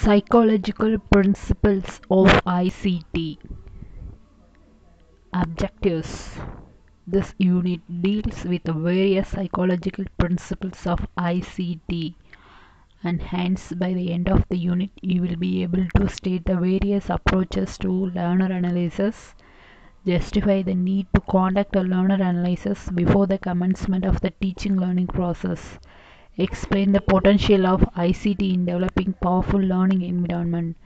Psychological principles of ICT. Objectives. This unit deals with the various psychological principles of ICT, and hence by the end of the unit you will be able to state the various approaches to learner analysis, justify the need to conduct a learner analysis before the commencement of the teaching learning process, explain the potential of ICT in developing powerful learning environment,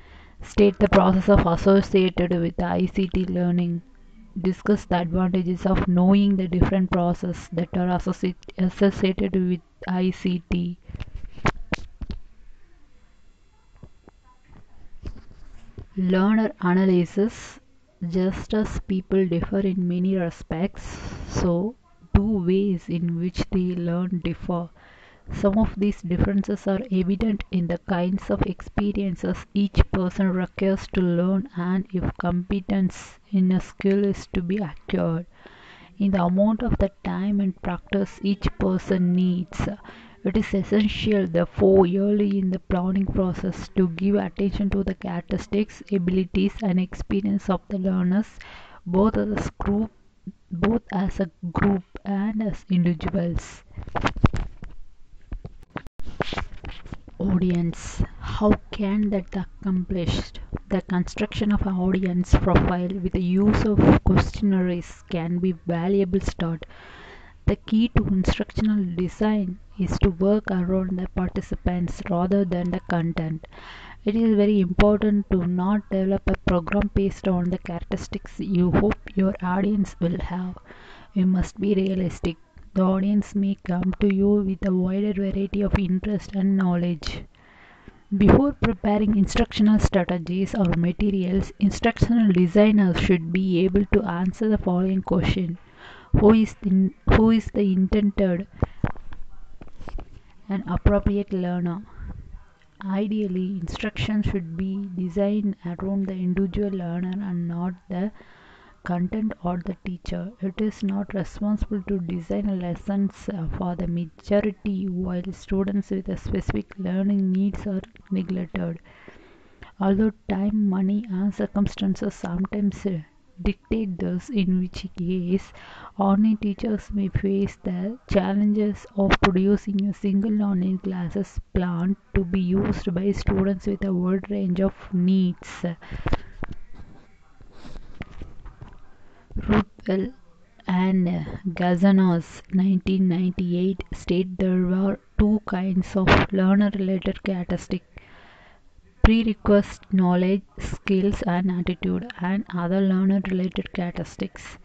state the process of associated with the ICT learning, discuss the advantages of knowing the different processes that are associated with ICT. Learner analysis. Just as people differ in many respects, so do ways in which they learn differ. Some of these differences are evident in the kinds of experiences each person requires to learn and if competence in a skill is to be acquired, in the amount of the time and practice each person needs. It is essential, therefore, early in the planning process to give attention to the characteristics, abilities, and experience of the learners, both as a group and as individuals. Audience. How can that be accomplished? The construction of an audience profile with the use of questionnaires can be a valuable start. The key to instructional design is to work around the participants rather than the content. It is very important to not develop a program based on the characteristics you hope your audience will have. You must be realistic. The audience may come to you with a wider variety of interest and knowledge. Before preparing instructional strategies or materials, instructional designers should be able to answer the following question. Who is the intended and appropriate learner? Ideally, instruction should be designed around the individual learner and not the content or the teacher. It is not responsible to design lessons for the majority while students with a specific learning needs are neglected. Although time, money, and circumstances sometimes dictate this, in which case online teachers may face the challenges of producing a single online classes plan to be used by students with a wide range of needs. Ruthwell and Gazanos 1998 state there were two kinds of learner-related characteristics: prerequisite knowledge, skills, and attitude, and other learner-related characteristics.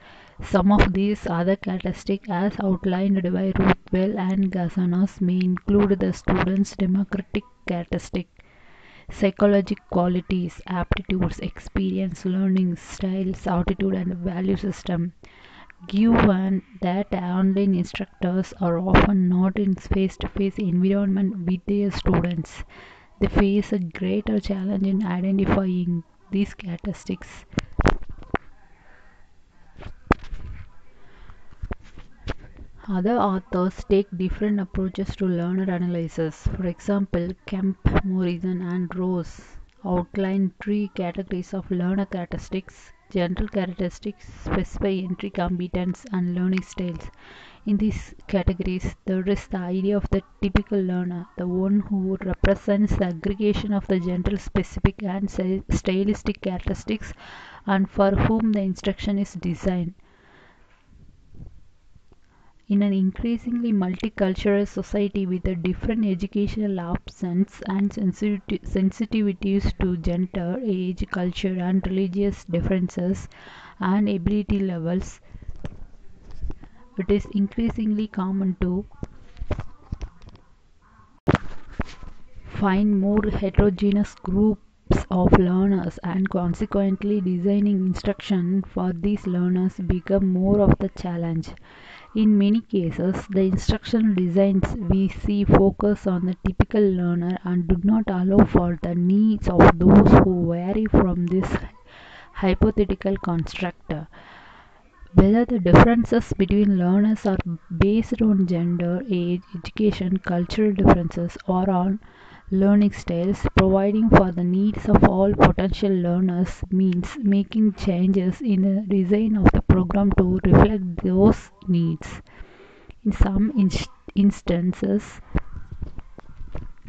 Some of these other characteristics, as outlined by Ruthwell and Gazanos, may include the student's democratic characteristics, psychological qualities, aptitudes, experience, learning styles, attitude, and value system. Given that online instructors are often not in face-to-face environment with their students, they face a greater challenge in identifying these characteristics. Other authors take different approaches to learner analysis. For example, Kemp, Morrison, and Rose outline three categories of learner characteristics: general characteristics, specific entry competence, and learning styles. In these categories, there is the idea of the typical learner, the one who represents the aggregation of the general, specific, and stylistic characteristics, and for whom the instruction is designed. In an increasingly multicultural society with a different educational options and sensitivities to gender, age, culture, and religious differences and ability levels, it is increasingly common to find more heterogeneous groups of learners, and consequently designing instruction for these learners become more of the challenge. In many cases, the instructional designs we see focus on the typical learner and do not allow for the needs of those who vary from this hypothetical construct. Whether the differences between learners are based on gender, age, education, cultural differences, or on learning styles. Providing for the needs of all potential learners means making changes in the design of the program to reflect those needs. In some instances,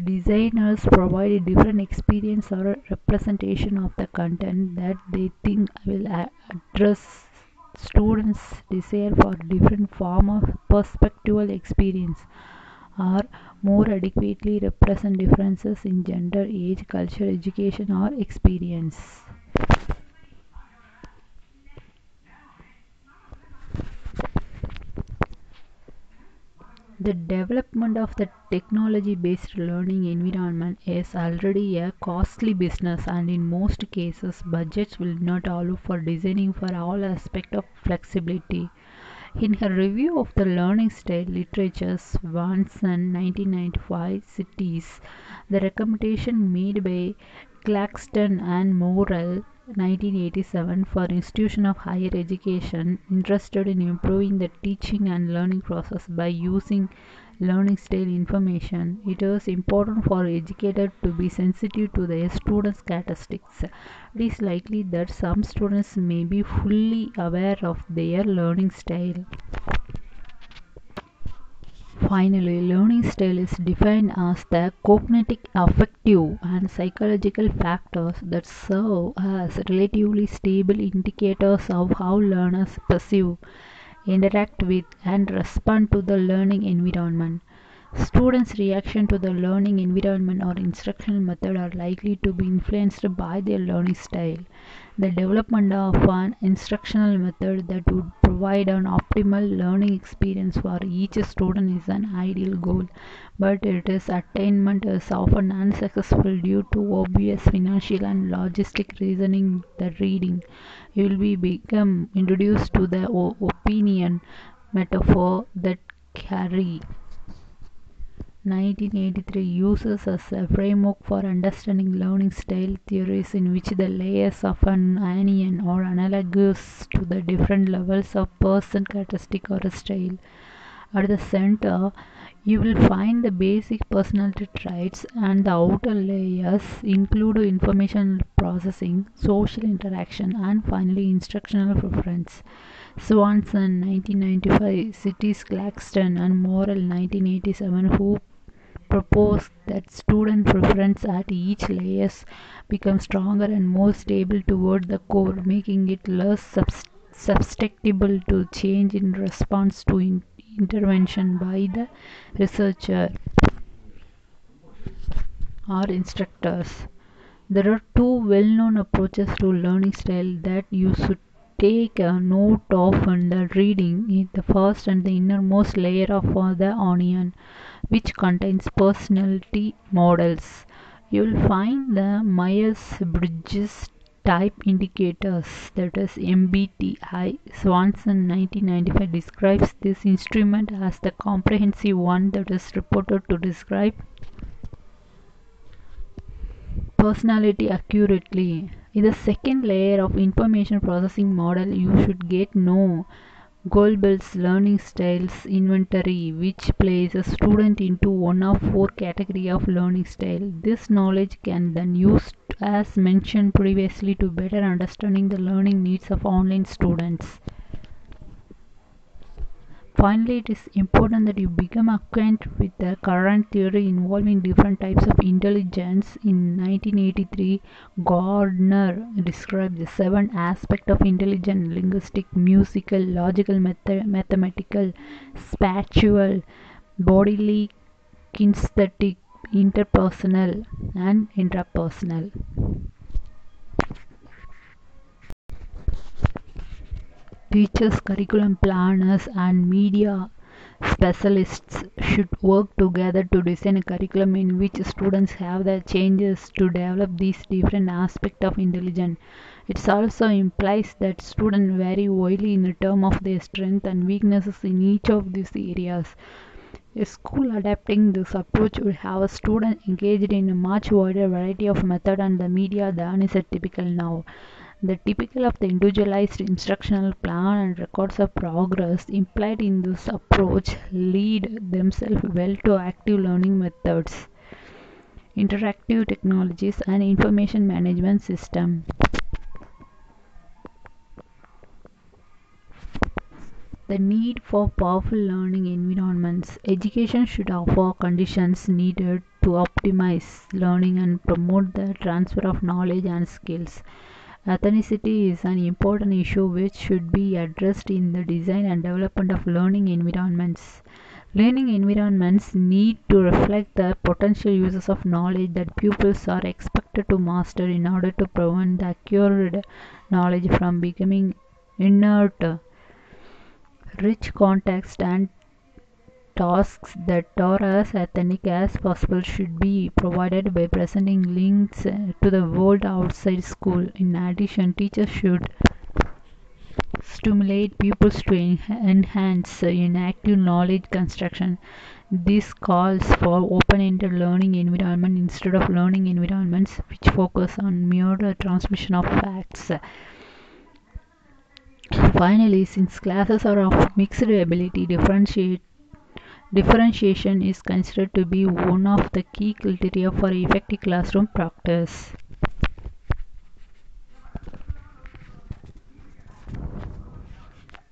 designers provide a different experience or a representation of the content that they think will address students' desire for different form of perspectival experience or more adequately represent differences in gender, age, culture, education, or experience. The development of the technology-based learning environment is already a costly business, and in most cases, budgets will not allow for designing for all aspects of flexibility. In her review of the learning style literature, Swanson 1995 cites the recommendation made by Claxton and Morrell 1987 for institutions of higher education interested in improving the teaching and learning process by using learning style information. It is important for educators to be sensitive to their students' characteristics. It is likely that some students may be fully aware of their learning style. Finally, learning style is defined as the cognitive, affective, and psychological factors that serve as relatively stable indicators of how learners perceive, interact with, and respond to the learning environment. Students' reaction to the learning environment or instructional method are likely to be influenced by their learning style. The development of an instructional method that would provide an optimal learning experience for each student is an ideal goal, but its attainment is often unsuccessful due to obvious financial and logistic reasoning. The reading you will be become introduced to the opinion metaphor that Carey 1983 uses as a framework for understanding learning style theories in which the layers of an onion are analogous to the different levels of person characteristic or style. At the center, you will find the basic personality traits, and the outer layers include information processing, social interaction, and finally instructional preference. Swanson 1995 cites Claxton and Morrell 1987 who proposed that student preference at each layers become stronger and more stable toward the core, making it less susceptible to change in response to intervention by the researcher or instructors. There are two well-known approaches to learning style that you should take a note of in the reading. In the first and the innermost layer of the onion, which contains personality models. You will find the Myers-Briggs type indicators, that is MBTI. Swanson 1995 describes this instrument as the comprehensive one that is reported to describe personality accurately. In the second layer of information processing model, you should get know Goldbell's learning styles inventory, which places a student into one of four categories of learning style. This knowledge can then used as mentioned previously to better understanding the learning needs of online students. Finally, it is important that you become acquainted with the current theory involving different types of intelligence. In 1983, Gardner described the seven aspects of intelligence: linguistic, musical, logical, mathematical, spatial, bodily, kinesthetic, interpersonal, and intrapersonal. Teachers, curriculum planners, and media specialists should work together to design a curriculum in which students have the chances to develop these different aspects of intelligence. It also implies that students vary widely in terms of their strengths and weaknesses in each of these areas. A school adapting this approach would have a student engaged in a much wider variety of methods and the media than is typical now. The typical of the individualized instructional plan and records of progress implied in this approach lead themselves well to active learning methods. interactive technologies, and information management system. The need for powerful learning environments. Education should offer conditions needed to optimize learning and promote the transfer of knowledge and skills. Ethnicity is an important issue which should be addressed in the design and development of learning environments. Learning environments need to reflect the potential uses of knowledge that pupils are expected to master in order to prevent the acquired knowledge from becoming inert. Rich context and tasks that are as authentic as possible should be provided by presenting links to the world outside school. In addition, teachers should stimulate pupils to enhance active knowledge construction. This calls for open-ended learning environment instead of learning environments which focus on mere transmission of facts. Finally, since classes are of mixed ability, differentiation is considered to be one of the key criteria for effective classroom practice.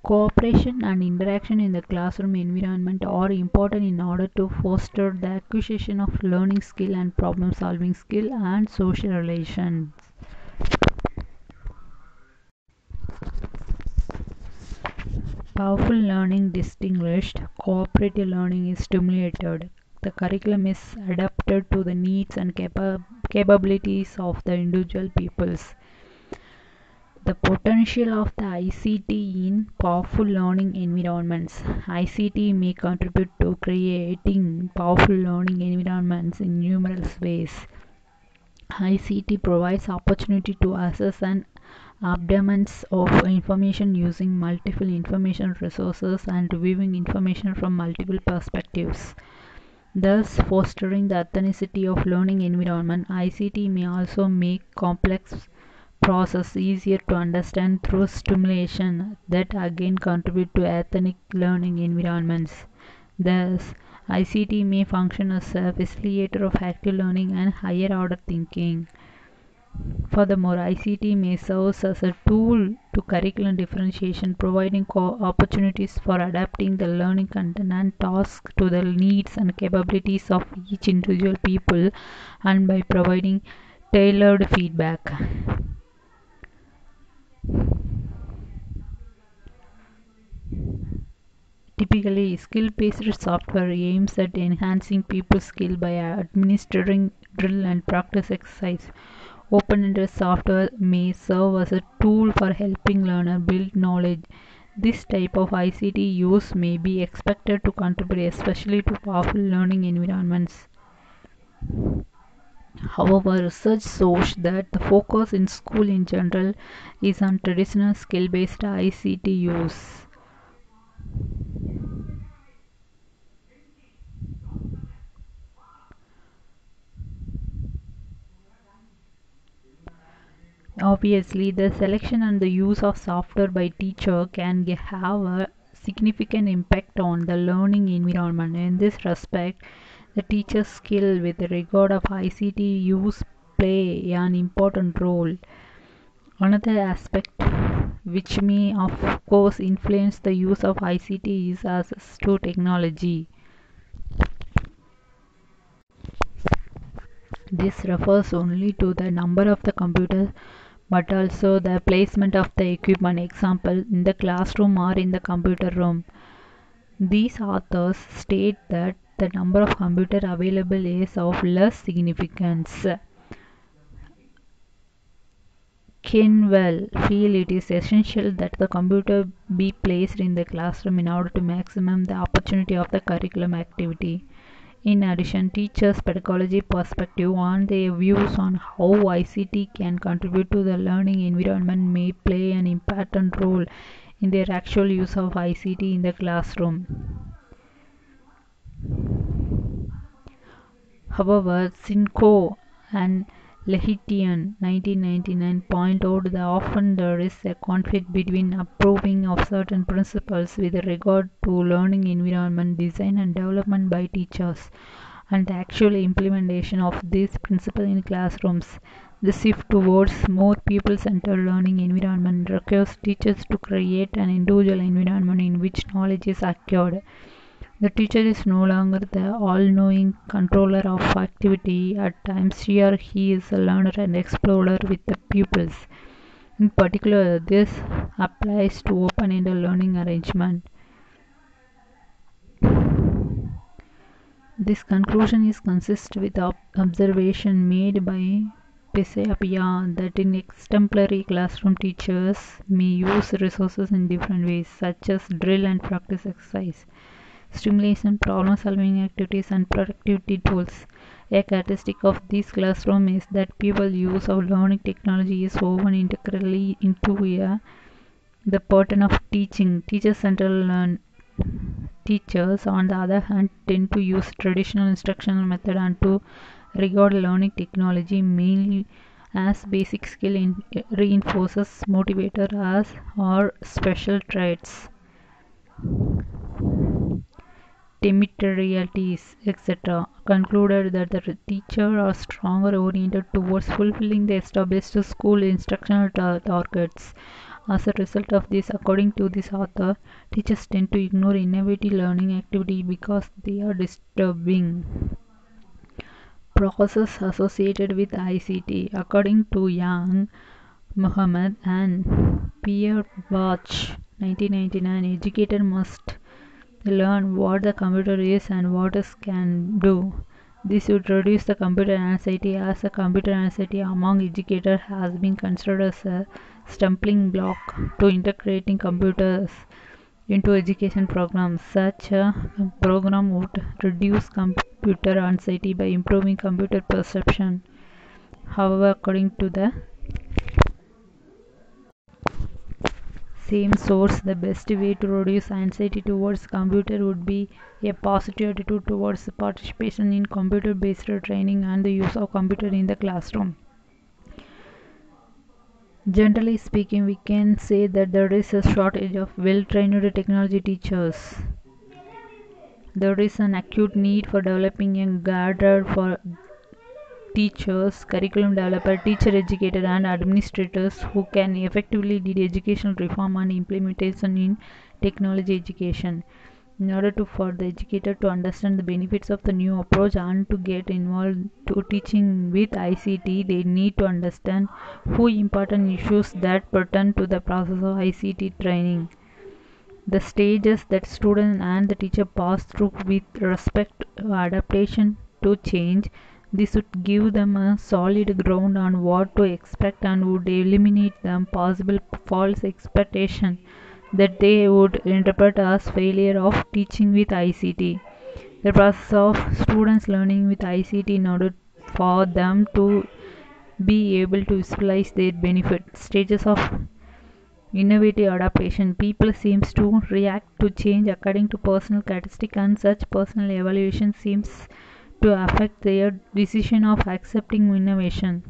Cooperation and interaction in the classroom environment are important in order to foster the acquisition of learning skill and problem solving skill and social relations. Powerful learning distinguished, cooperative learning is stimulated. The curriculum is adapted to the needs and capabilities of the individual pupils. The potential of the ICT in powerful learning environments. ICT may contribute to creating powerful learning environments in numerous ways. ICT provides opportunity to access an abundance of information using multiple information resources and viewing information from multiple perspectives, thus fostering the authenticity of learning environment. ICT may also make complex process easier to understand through stimulation that again contribute to authentic learning environments. Thus, ICT may function as a facilitator of active learning and higher order thinking. Furthermore, ICT may serve as a tool to curriculum differentiation, providing opportunities for adapting the learning content and tasks to the needs and capabilities of each individual pupil and by providing tailored feedback. Typically, skill-based software aims at enhancing pupils' skill by administering drill and practice exercise. Open-ended software may serve as a tool for helping learners build knowledge. This type of ICT use may be expected to contribute especially to powerful learning environments. However, research shows that the focus in school in general is on traditional skill-based ICT use. Obviously, the selection and the use of software by teacher can have a significant impact on the learning environment. In this respect, the teacher's skill with regard of ICT use play an important role. Another aspect which may of course influence the use of ICT is access to technology. This refers only to the number of the computers but also the placement of the equipment, example in the classroom or in the computer room. These authors state that the number of computers available is of less significance. Kinwell feel it is essential that the computer be placed in the classroom in order to maximum the opportunity of the curriculum activity. In addition, teachers' pedagogy perspective and their views on how ICT can contribute to the learning environment may play an important role in their actual use of ICT in the classroom. However, Sinko and Lehitian 1999 point out that often there is a conflict between approving of certain principles with regard to learning environment design and development by teachers and the actual implementation of this principle in classrooms. The shift towards more people-centered learning environment requires teachers to create an individual environment in which knowledge is acquired. The teacher is no longer the all-knowing controller of activity. At times, she or he is a learner and explorer with the pupils. In particular, this applies to open-ended learning arrangement. This conclusion is consistent with the observation made by Pisapia that in exemplary classroom teachers may use resources in different ways, such as drill and practice exercise, stimulation, problem-solving activities, and productivity tools. A characteristic of this classroom is that people's use of learning technology is woven integrally into the pattern of teaching. Teachers, on the other hand, tend to use traditional instructional method and to regard learning technology mainly as basic skill reinforces motivator as or special traits. Materialities, etc., concluded that the teacher are stronger oriented towards fulfilling the established school instructional targets. As a result of this, according to this author, teachers tend to ignore innovative learning activity because they are disturbing process associated with ICT. According to Young, Muhammad and Pierre Bach, 1999, educator must learn what the computer is and what it can do. This would reduce the computer anxiety, as a computer anxiety among educators has been considered as a stumbling block to integrating computers into education programs. Such a program would reduce computer anxiety by improving computer perception. However, according to the same source, the best way to reduce anxiety towards computer would be a positive attitude towards participation in computer-based training and the use of computer in the classroom. Generally speaking, we can say that there is a shortage of well-trained technology teachers. There is an acute need for developing a cadre for teachers, curriculum developers, teacher educators, and administrators who can effectively lead educational reform and implementation in technology education. In order for the educator to understand the benefits of the new approach and to get involved to teaching with ICT, they need to understand who important issues that pertain to the process of ICT training. The stages that student and the teacher pass through with respect to adaptation to change. This would give them a solid ground on what to expect and would eliminate the possible false expectation that they would interpret as failure of teaching with ICT. The process of students learning with ICT in order for them to be able to visualize their benefit. Stages of innovative adaptation. People seems to react to change according to personal characteristic, and such personal evaluation seems to affect their decision of accepting innovation.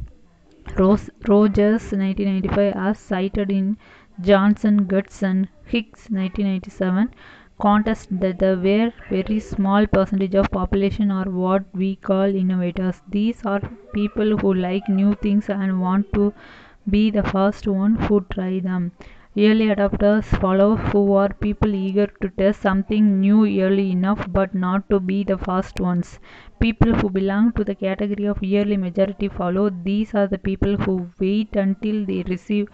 Rogers 1995 as cited in Johnson, Guts and Hicks 1997 contest that the very small percentage of population are what we call innovators. These are people who like new things and want to be the first one who try them. Early adopters follow, who are people eager to test something new early enough but not to be the first ones. People who belong to the category of early majority follow. These are the people who wait until they receive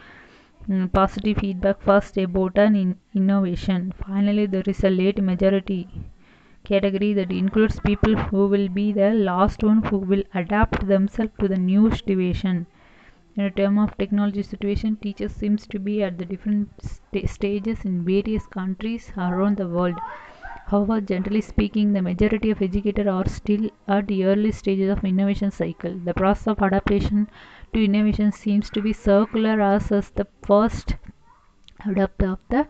positive feedback first about an innovation. Finally, there is a late majority category that includes people who will be the last one who will adapt themselves to the new situation. In a term of technology situation, teachers seems to be at the different stages in various countries around the world. However, generally speaking, the majority of educators are still at the early stages of innovation cycle. The process of adaptation to innovation seems to be circular, as the first adopter of the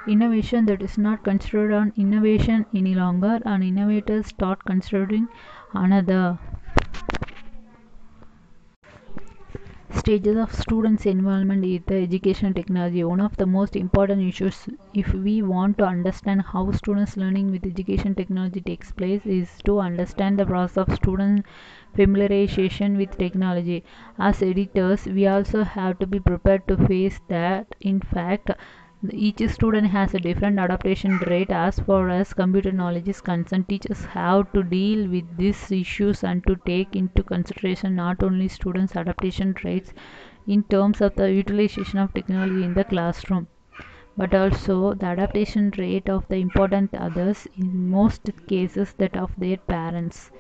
innovation that is not considered an innovation any longer, and innovators start considering another. Stages of students' involvement with the education technology. One of the most important issues, if we want to understand how students' learning with education technology takes place, is to understand the process of student familiarization with technology. As editors, we also have to be prepared to face that, in fact, each student has a different adaptation rate as far as computer knowledge is concerned. Teachers have to deal with these issues and to take into consideration not only students' adaptation rates in terms of the utilization of technology in the classroom, but also the adaptation rate of the important others, in most cases that of their parents,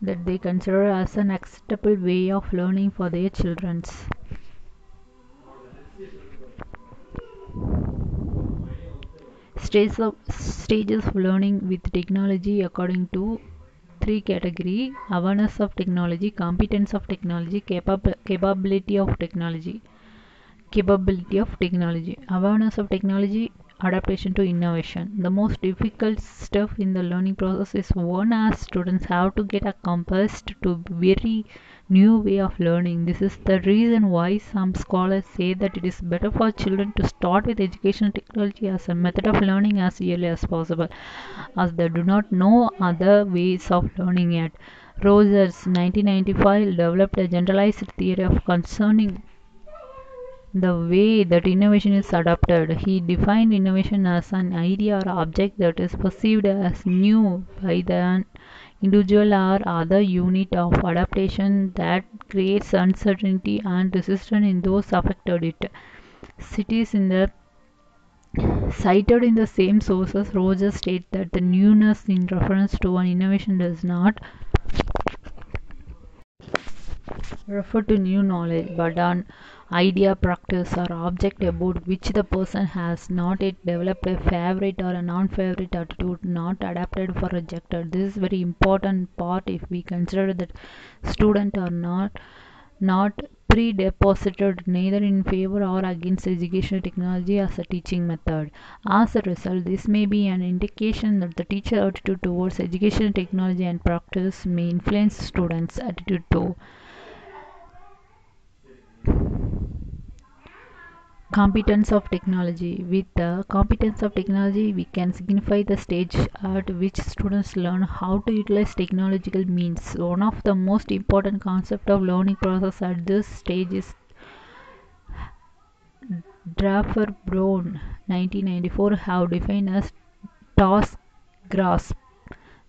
that they consider as an acceptable way of learning for their children. Stages of learning with technology according to three category: awareness of technology, competence of technology, capability of technology. Awareness of technology, adaptation to innovation. The most difficult stuff in the learning process is one, as students have to get accustomed to very new way of learning. This is the reason why some scholars say that it is better for children to start with educational technology as a method of learning as early as possible, as they do not know other ways of learning yet. Rogers 1995 developed a generalized theory of concerning the way that innovation is adopted. He defined innovation as an idea or object that is perceived as new by the individual or other unit of adaptation that creates uncertainty and resistance in those affected it. Cities in the cited in the same sources, Rogers states that the newness in reference to an innovation does not refer to new knowledge, but an idea, practice, or object about which the person has not yet developed a favorite or a non-favorite attitude, not adapted for rejected. This is very important part if we consider that students are not predisposed neither in favor or against educational technology as a teaching method. As a result, this may be an indication that the teacher attitude towards educational technology and practice may influence students' attitude too. Competence of technology. With the competence of technology, we can signify the stage at which students learn how to utilize technological means. One of the most important concepts of learning process at this stage is Draper Brown 1994 have defined as task grasp,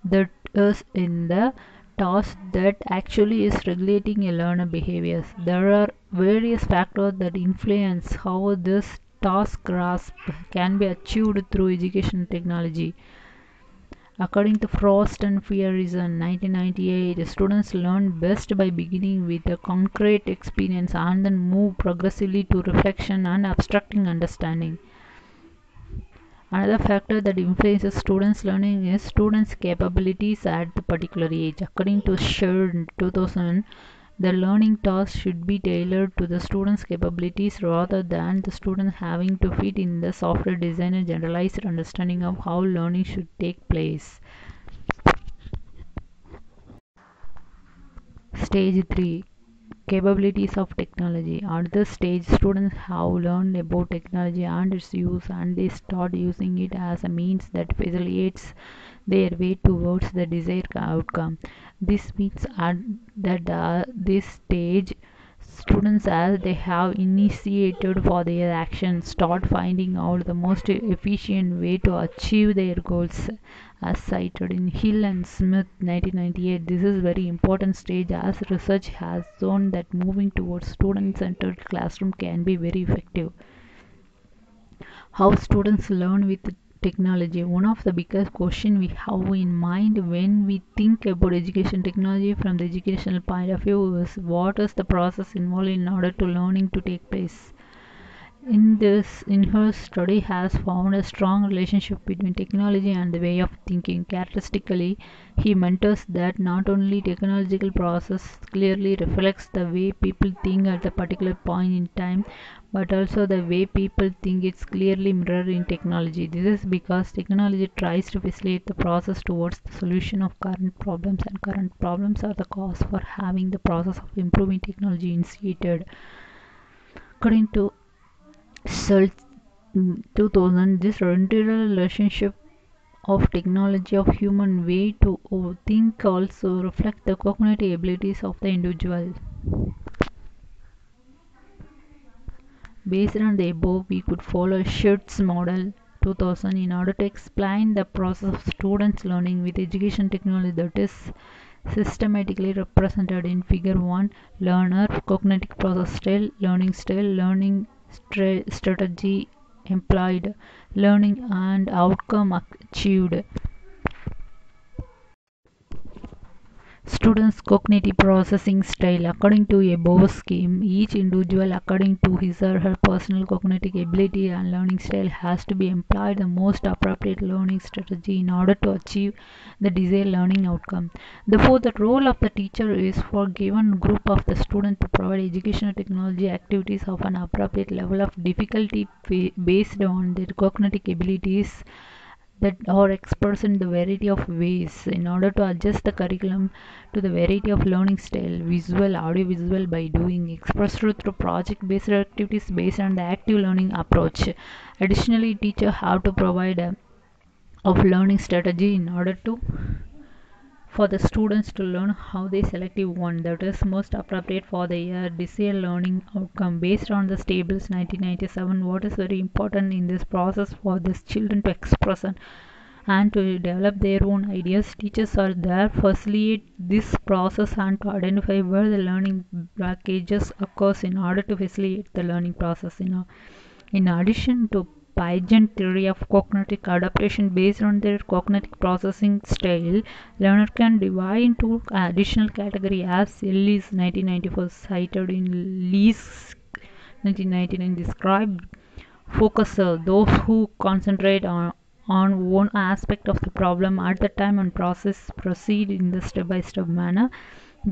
that is in the task that actually is regulating a learner behaviors. There are various factors that influence how this task grasp can be achieved through education technology. According to Frost and Friesen 1998, students learn best by beginning with a concrete experience and then move progressively to reflection and abstracting understanding. Another factor that influences students' learning is students' capabilities at the particular age. According to Sherd 2000, the learning task should be tailored to the student's capabilities rather than the student having to fit in the software designer generalized understanding of how learning should take place. Stage 3: Capabilities of technology. At this stage, students have learned about technology and its use, and they start using it as a means that facilitates their way towards the desired outcome. This means at this stage, students, as they have initiated for their actions, start finding out the most efficient way to achieve their goals, as cited in Hill and Smith 1998. This is a very important stage, as research has shown that moving towards student-centered classroom can be very effective. How students learn with technology. One of the biggest questions we have in mind when we think about education technology from the educational point of view is what is the process involved in order to learning to take place. In her study has found a strong relationship between technology and the way of thinking. Characteristically, he mentors that not only technological process clearly reflects the way people think at a particular point in time, but also the way people think it's clearly mirrored in technology. This is because technology tries to facilitate the process towards the solution of current problems, and current problems are the cause for having the process of improving technology initiated. According to Search 2000, this integral relationship of technology of human way to think also reflect the cognitive abilities of the individual. Based on the above, we could follow Schutz model 2000 in order to explain the process of students learning with education technology that is systematically represented in figure 1. Learner cognitive process style, learning strategy employed, learning and outcome achieved. Students' cognitive processing style. According to a above scheme, each individual, according to his or her personal cognitive ability and learning style, has to be employed the most appropriate learning strategy in order to achieve the desired learning outcome. Therefore, the role of the teacher is for given group of the student to provide educational technology activities of an appropriate level of difficulty based on their cognitive abilities that are expressed in the variety of ways in order to adjust the curriculum to the variety of learning style, visual, audiovisual, by doing, expressed through project-based activities based on the active learning approach. Additionally, teachers have to provide a of learning strategy in order to for the students to learn how they selective one that is most appropriate for their desired learning outcome based on the Stables 1997. What is very important in this process for these children to express and to develop their own ideas. Teachers are there to facilitate this process and to identify where the learning blockages occurs in order to facilitate the learning process. In addition to Piaget theory of cognitive adaptation based on their cognitive processing style, learner can divide into additional category as Ellis 1994 cited in Lee's 1999 described focuser, those who concentrate on one aspect of the problem at the time and process proceed in the step-by-step manner.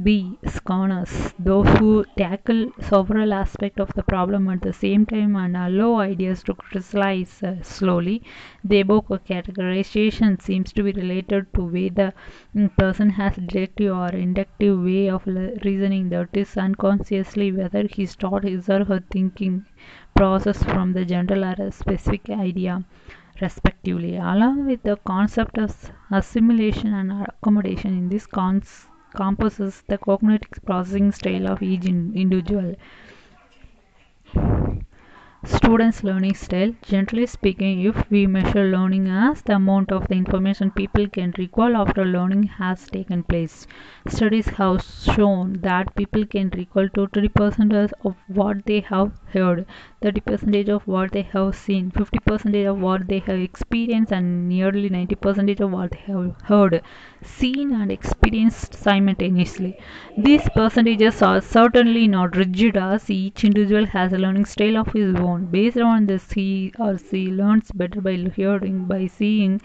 B. Scanners, those who tackle several aspects of the problem at the same time and allow ideas to crystallize slowly. The above categorization seems to be related to whether the person has deductive or inductive way of reasoning, that is unconsciously whether he taught his or her thinking process from the general or a specific idea respectively, along with the concept of assimilation and accommodation. In this compasses the cognitive processing style of each individual. Students' learning style. Generally speaking, if we measure learning as the amount of the information people can recall after learning has taken place, studies have shown that people can recall 20% of what they have heard, 30% of what they have seen, 50% of what they have experienced, and nearly 90% of what they have heard, seen, and experienced simultaneously. These percentages are certainly not rigid, as each individual has a learning style of his own. Based on this, he or she learns better by hearing, by seeing,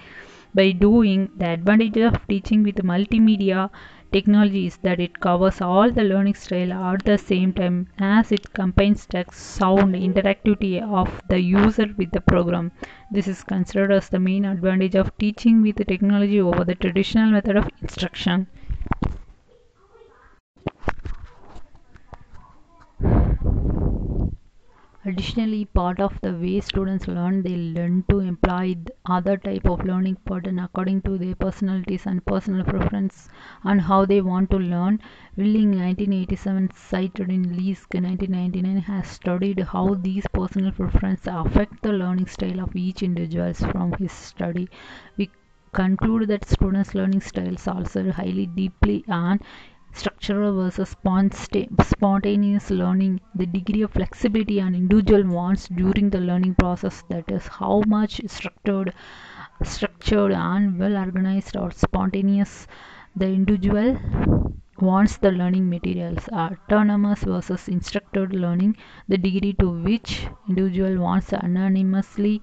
by doing. The advantage of teaching with multimedia technology is that it covers all the learning style at the same time, as it combines text, sound, interactivity of the user with the program. This is considered as the main advantage of teaching with technology over the traditional method of instruction. Additionally, part of the way students learn, they learn to employ other type of learning pattern according to their personalities and personal preference and how they want to learn. Willing 1987 cited in Lee's 1999 has studied how these personal preferences affect the learning style of each individual. From his study, we conclude that students' learning styles also highly deeply and structural versus spontaneous learning, the degree of flexibility an individual wants during the learning process, that is how much structured and well organized or spontaneous the individual wants the learning materials. Autonomous versus instructed learning, the degree to which individual wants anonymously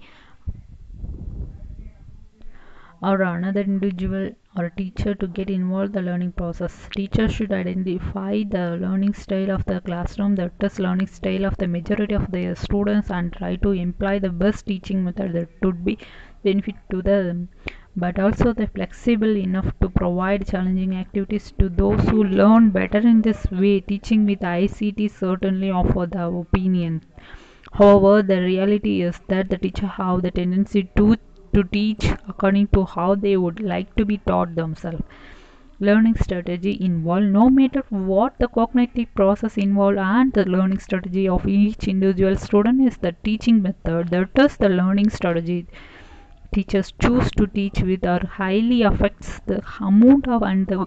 or another individual or a teacher to get involved in the learning process. Teachers should identify the learning style of the classroom, the test learning style of the majority of their students, and try to imply the best teaching method that would be benefit to them, but also the flexible enough to provide challenging activities to those who learn better in this way. Teaching with ICT certainly offer the opinion. However, the reality is that the teacher have the tendency to teach according to how they would like to be taught themselves. Learning strategy involved, no matter what the cognitive process involved, and the learning strategy of each individual student is the teaching method. That is the learning strategy teachers choose to teach with or highly affects the amount of and the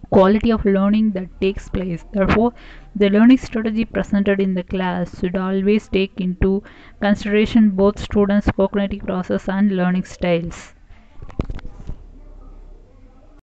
quality of learning that takes place. Therefore, the learning strategy presented in the class should always take into consideration both students' cognitive process and learning styles.